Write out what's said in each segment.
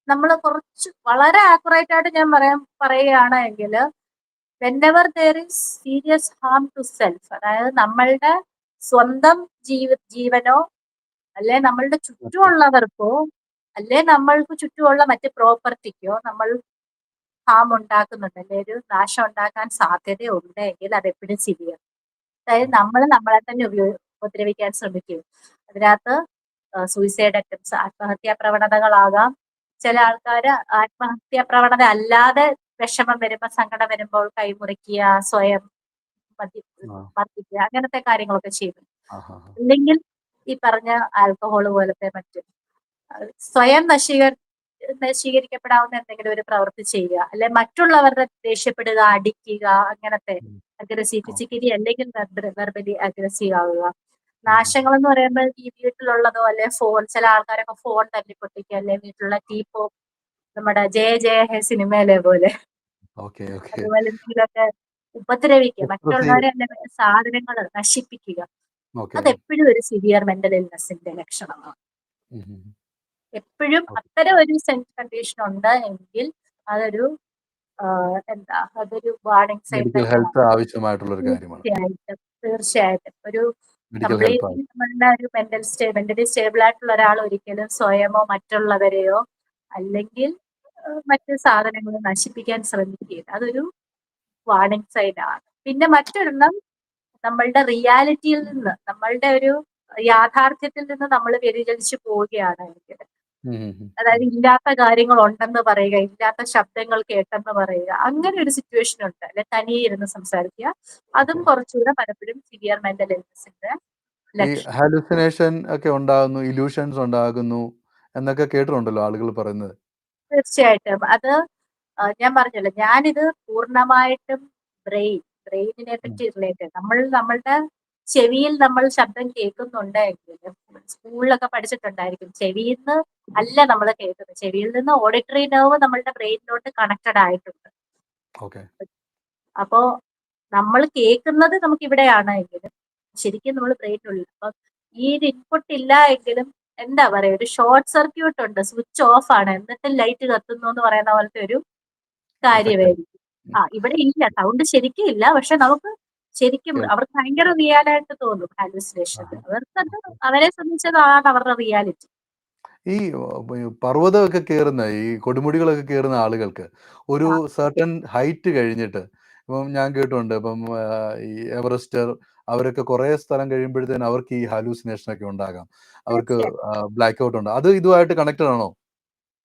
നമ്മൾ കുറച്ച് വളരെ ആക്യുറേറ്റ് ആയിട്ട് ഞാൻ പറയുകയാണെങ്കിൽ whenever there is serious harm to self, അതായത് നമ്മളുടെ സ്വന്തം ജീവനോ അല്ലെ നമ്മളുടെ ഓക്കെ. ചുറ്റുമുള്ളവർക്കോ അല്ലെ നമ്മൾക്ക് ചുറ്റുമുള്ള മറ്റ് പ്രോപ്പർട്ടിക്കോ നമ്മൾ ഹാം ഉണ്ടാക്കുന്നുണ്ട്, അല്ലെ ഒരു നാശം ഉണ്ടാക്കാൻ സാധ്യതയുണ്ടെങ്കിൽ അത് എപ്പോഴും സിവിയർ. അതായത് ഓക്കെ. നമ്മൾ നമ്മളെ തന്നെ ഉപദ്രവിക്കാൻ ശ്രമിക്കും. അതിനകത്ത് സൂയിസൈഡ് അറ്റംപ്റ്റ്സ്, ആത്മഹത്യാ പ്രവണതകളാകാം. ചില ആൾക്കാർ ആത്മഹത്യാ പ്രവണത അല്ലാതെ വിഷമം വരുമ്പോൾ, സങ്കടം വരുമ്പോൾ കൈമുറിക്കുക, സ്വയം ആ. മർദ്ദിക്കുക, അങ്ങനത്തെ കാര്യങ്ങളൊക്കെ ചെയ്യും. ആഹാ. അല്ലെങ്കിൽ ഈ പറഞ്ഞ ആൽക്കഹോൾ പോലത്തെ മറ്റ് സ്വയം നശീകരിക്കപ്പെടാവുന്ന എന്തെങ്കിലും ഒരു പ്രവൃത്തി ചെയ്യുക, അല്ലെ മറ്റുള്ളവരുടെ ദേഷ്യപ്പെടുക, അടിക്കുക, അങ്ങനത്തെ ഉം. Aggressive, okay. ഫിസിക്കലി അല്ലെങ്കിൽ വെർബലി അഗ്രസീവ് ആവുക. ഉം, ഉം, നാശങ്ങൾ എന്ന് പറയുമ്പോൾ ഈ വീട്ടിലുള്ളതോ അല്ലെ ഫോൺ, ചില ആൾക്കാരൊക്കെ ഫോൺ തല്ലിപ്പൊട്ടിക്കുക, അല്ലെ വീട്ടിലുള്ള ടീപ്പോ, നമ്മുടെ ജയ ജയ ഹേ സിനിമയിലെ പോലെ ഓക്കെ. ഓക്കെ. അതുപോലെ എന്തെങ്കിലുമൊക്കെ ഉപദ്രവിക്കുക, എക്സ്പ്രസീവ്. മറ്റുള്ളവരെ അല്ലെ മറ്റു സാധനങ്ങൾ നശിപ്പിക്കുക. ഓക്കെ. അതെപ്പോഴും ഒരു സിവിയർ മെന്റൽ ഇൽനെസിന്റെ ലക്ഷണമാണ്. ഉം, ഉം. എപ്പോഴും ഓക്കെ. അത്തരം ഒരു സെൽഫ് കണ്ടീഷൻ ഉണ്ട് എങ്കിൽ അതൊരു അതൊരു വാർണിംഗ് സൈൻ മെഡിക്കൽ തന്നെയാണ്. ഹെൽത്ത് ആവശ്യമായിട്ടുള്ള ഒരു കാര്യമാണ്. തീർച്ചയായിട്ടും തീർച്ചയായിട്ടും ഒരു മെഡിക്കൽ ഹെൽപ്പ് കംപ്ലീറ്റ്ലി ആവശ്യം. നമ്മളുടെ ഒരു മെന്റലി സ്റ്റേബിൾ ആയിട്ടുള്ള ഒരാൾ ഒരിക്കലും സ്വയമോ മറ്റുള്ളവരെയോ അല്ലെങ്കിൽ മറ്റു സാധനങ്ങളോ നശിപ്പിക്കാൻ ശ്രമിക്കുകയില്ല. അതൊരു വാർണിംഗ് സൈൻ ആണ്. പിന്നെ മറ്റൊരെണ്ണം, നമ്മളുടെ റിയാലിറ്റിയിൽ നിന്ന്, നമ്മളുടെ ഒരു യാഥാർത്ഥ്യത്തിൽ നിന്ന് നമ്മൾ വ്യതിചലിച്ചു പോവുകയാണെങ്കിൽ, ഉം, ഉം, ഉം, അതായത് ഉം. ഇല്ലാത്ത കാര്യങ്ങൾ ഉണ്ടെന്ന് പറയുക, ഇല്ലാത്ത ശബ്ദങ്ങൾ കേട്ടെന്ന് പറയുക, അങ്ങനെ ഒരു സിറ്റുവേഷൻ ഉണ്ട്, അല്ലെ തനിയെ ഇരുന്ന് സംസാരിക്കുക. അതും ഓക്കെ. കുറച്ചുകൂടെ പലപ്പോഴും സിവിയർ മെന്റൽ ഇൽനെസിന്റെ ഈ ലക്ഷണം. ഹാലുസിനേഷൻ ഒക്കെ ഉണ്ടാകുന്നു, ഇല്യൂഷൻസ് ഉണ്ടാകുന്നു എന്നൊക്കെ കേട്ടിട്ടുണ്ടല്ലോ ആളുകൾ പറയുന്നത്. തീർച്ചയായിട്ടും അത് ഞാൻ പറഞ്ഞല്ലോ, ഞാനിത് പൂർണ്ണമായിട്ടും ബ്രെയിനിനെ ഉം. പറ്റി റിലേറ്റഡ്. നമ്മളുടെ ചെവിയിൽ നമ്മൾ ശബ്ദം കേൾക്കുന്നുണ്ടെങ്കിലും, സ്കൂളിലൊക്കെ പഠിച്ചിട്ടുണ്ടായിരിക്കും, ചെവിയിൽ നിന്ന് അല്ല നമ്മൾ കേൾക്കുന്നത്, ചെവിയിൽ നിന്ന് ഓഡിറ്ററി നെർവ് നമ്മളുടെ ബ്രെയിനിലോട്ട് കണക്റ്റഡ് ആയിട്ടുണ്ട്. ഓക്കെ. അപ്പോ നമ്മൾ കേൾക്കുന്നത് നമുക്ക് ഇവിടെയാണ് എങ്കിലും ശരിക്കും നമ്മൾ ബ്രെയിനിനുള്ളിൽ. അപ്പൊ ഈ ഒരു ഇൻപുട്ട് ഇല്ല എങ്കിലും എന്താ പറയാ, ഒരു ഷോർട്ട് സർക്യൂട്ട് ഉണ്ട്, സ്വിച്ച് ഓഫ് ആണ് എന്നിട്ട് ലൈറ്റ് കത്തുന്നു എന്ന് പറയുന്ന പോലത്തെ ഒരു എഫക്റ്റ്. കാര്യമായിരിക്കും. ഇവിടെ ഇല്ല, സൗണ്ട് ശരിക്കും ഇല്ല, പക്ഷെ നമുക്ക് ശരിക്കും അവർക്ക് ഭയങ്കര റിയാലായിട്ട് തോന്നും ഹാലുസിനേഷൻ. അവർക്കത്, അവരെ സംബന്ധിച്ചതാണ് അവരുടെ റിയാലിറ്റി. ഈ പർവ്വതമൊക്കെ കയറുന്ന ഈ കൊടുമുടികളൊക്കെ കയറുന്ന ആളുകൾക്ക് ഒരു സർട്ടൻ ഹൈറ്റ് കഴിഞ്ഞിട്ട്, ഇപ്പം ഞാൻ കേട്ടിട്ടുണ്ട്, ഇപ്പം ഈ എവറസ്റ്റർ അവരൊക്കെ കുറേ സ്ഥലം കഴിയുമ്പോഴത്തേന് അവർക്ക് ഈ ഹാലൂസിനേഷൻ ഒക്കെ ഉണ്ടാകാം, അവർക്ക് തീർച്ചയായും ബ്ലാക്ക് ഔട്ട് ഉണ്ട്. അത് ഇതുമായിട്ട് കണക്റ്റഡ് ആണോ?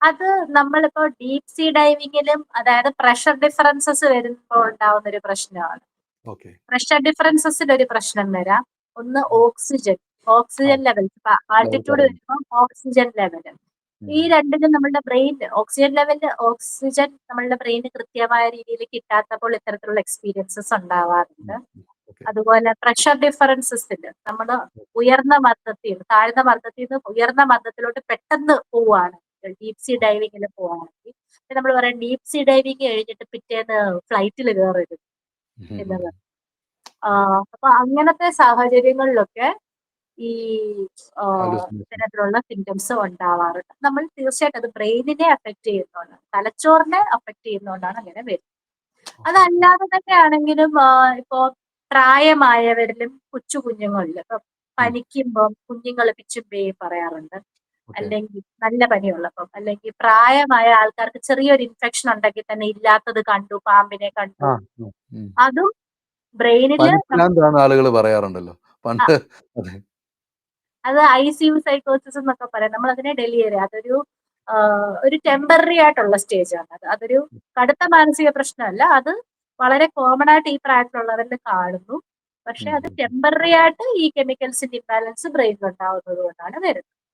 അത് നമ്മളിപ്പോ ഡീപ് സീ ഡൈവിങ്ങിലും, അതായത് പ്രഷർ ഡിഫറൻസസ് വരുമ്പോൾ ഉണ്ടാവുന്ന ഒരു പ്രശ്നമാണ്. ഓക്കെ. പ്രഷർ ഡിഫറൻസസിൽ ഒരു പ്രശ്നം വരാം. ഒന്ന് ഓക്സിജൻ ലെവൽ, ലെവൽ ആൾട്ടിറ്റ്യൂഡ് കുറയുന്നു. വരുമ്പോൾ ഓക്സിജൻ ലെവൽ, ഉം, ഈ രണ്ടിനും നമ്മുടെ ബ്രെയിൻ ഓക്സിജൻ നമ്മളുടെ ബ്രെയിന് കൃത്യമായ രീതിയിൽ കിട്ടാത്തപ്പോൾ ഇത്തരത്തിലുള്ള എക്സ്പീരിയൻസസ് ഉണ്ടാവാറുണ്ട്. ഓക്കെ. അതുപോലെ പ്രഷർ ഡിഫറൻസസിൽ നമ്മൾ ഉയർന്ന മർദ്ദത്തിൽ നിന്ന് താഴ്ന്ന മർദ്ദത്തിൽ നിന്ന് ഉയർന്ന മർദ്ദത്തിലോട്ട് പെട്ടെന്ന് പോവുകയാണ്, ഡീപ് സീ ഡൈവിങ്ങിൽ പോവുകയാണെങ്കിൽ നമ്മൾ പറയാം ഡീപ് സീ ഡൈവിങ് കഴിഞ്ഞിട്ട് പിറ്റേന്ന് ഫ്ലൈറ്റിൽ കയറരുത് എന്ന് പറയും. അപ്പൊ അങ്ങനത്തെ സാഹചര്യങ്ങളിലൊക്കെ ഈ ഹാലൂസിനേഷൻ. ഇത്തരത്തിലുള്ള സിംറ്റംസ് ഉണ്ടാവാറുണ്ട്. നമ്മൾ തീർച്ചയായിട്ടും അത് ബ്രെയിനിനെ അഫക്ട് ചെയ്യുന്നതുകൊണ്ടാണ്, തലച്ചോറിനെ അഫക്ട് ചെയ്യുന്നതുകൊണ്ടാണ് അങ്ങനെ വരുന്നത്. ഓക്കെ. അതല്ലാതെ തന്നെ ആണെങ്കിലും ഇപ്പോ പ്രായമായവരിലും കൊച്ചു കുഞ്ഞുങ്ങളിലും ഇപ്പൊ പനിക്കുമ്പോൾ കുഞ്ഞുങ്ങൾ പിച്ചുമ്പേ പറയാറുണ്ട്. ഓക്കെ. അല്ലെങ്കിൽ നല്ല പനിയുള്ളപ്പം, അല്ലെങ്കിൽ പ്രായമായ ആൾക്കാർക്ക് ചെറിയൊരു ഇൻഫെക്ഷൻ ഉണ്ടെങ്കിൽ തന്നെ ഇല്ലാത്തത് കണ്ടു, പാമ്പിനെ കണ്ടു, ആ. ഉം, ഉം. അതും ബ്രെയിനില് പനിഭ്രാന്താന്ന് ആളുകൾ പറയാറുണ്ടല്ലോ പണ്ട്. അതെ. അത് ICU സൈക്കോസിസ് എന്നൊക്കെ പറയാം. നമ്മൾ അതിനെ ഡെലിവറി, അതൊരു ഒരു ടെമ്പററി ആയിട്ടുള്ള സ്റ്റേജ് ആണ്. അതൊരു കടുത്ത മാനസിക പ്രശ്നമല്ല. അത് വളരെ കോമൺ ആയിട്ട് ഈ പ്രായത്തിലുള്ളവരിൽ കാണുന്നു. പക്ഷെ ഉം, അത് ഉം. ടെമ്പററി ആയിട്ട് ഈ കെമിക്കൽസിന്റെ ഇംബാലൻസ് ബ്രെയിനിൽ ഉണ്ടാവുന്നത് കൊണ്ടാണ് വരുന്നത്.